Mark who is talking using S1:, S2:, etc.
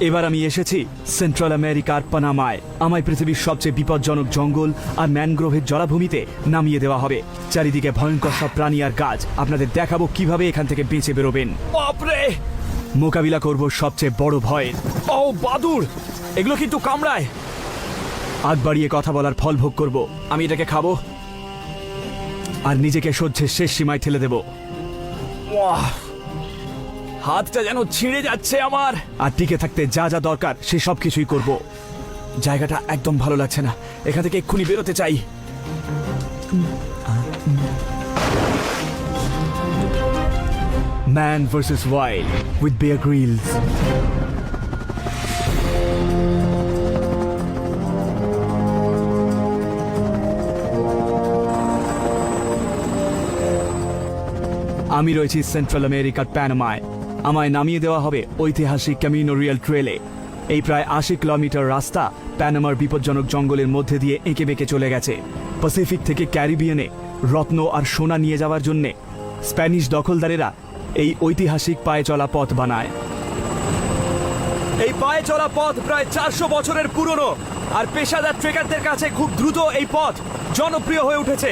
S1: এবার আমি এসেছি সেন্ট্রাল আমেরিকার পানামায়। আমায় পৃথিবীর সবচেয়ে বিপজ্জনক জঙ্গল আর ম্যানগ্রোভের জলাভূমিতে নামিয়ে দেওয়া হবে। চারিদিকে ভয়ঙ্কর সব প্রাণী আর গাছ। আপনাদের দেখাবো কিভাবে এখান থেকে বেঁচে বেরোবেন।
S2: বাপরে!
S1: মোকাবিলা করব সবচেয়ে বড় ভয়ের।
S2: ও বাদুড়! এগুলো কিন্তু কামড়ায়।
S1: আগ বাড়িয়ে কথা বলার ফল ভোগ করব।
S2: আমি এটাকে খাবো।
S1: আর নিজেকে সহ্যের শেষ সীমায় ঠেলে দেব।
S2: ওয়াহ! হাতটা যেন ছিঁড়ে যাচ্ছে আমার।
S1: আর টিকে থাকতে যা যা দরকার সে সব কিছুই করব।
S2: জায়গাটা একদম ভালো লাগছে না, এখান থেকে এক্ষুনি বেরোতে চাই।
S1: Man vs. Wild with Bear Grylls. আমি রয়েছি সেন্ট্রাল আমেরিকার প্যানামায়। আমায় নামিয়ে দেওয়া হবে ঐতিহাসিক ক্যামিনো রিয়াল ট্রেলে। এই প্রায় ৮০ কিলোমিটার রাস্তা প্যানামার বিপজ্জনক জঙ্গলের মধ্যে দিয়ে এঁকে বেঁকে চলে গেছে। প্যাসিফিক থেকে ক্যারিবিয়ানে রত্ন আর সোনা নিয়ে যাওয়ার জন্যে স্প্যানিশ দখলদারেরা এই ঐতিহাসিক পায়ে চলা পথ বানায়।
S2: এই পায়ে চলা পথ প্রায় ৪০০ বছরের পুরনো, আর পেশাদার ট্রেকারদের কাছে খুব দ্রুত এই পথ জনপ্রিয় হয়ে উঠেছে।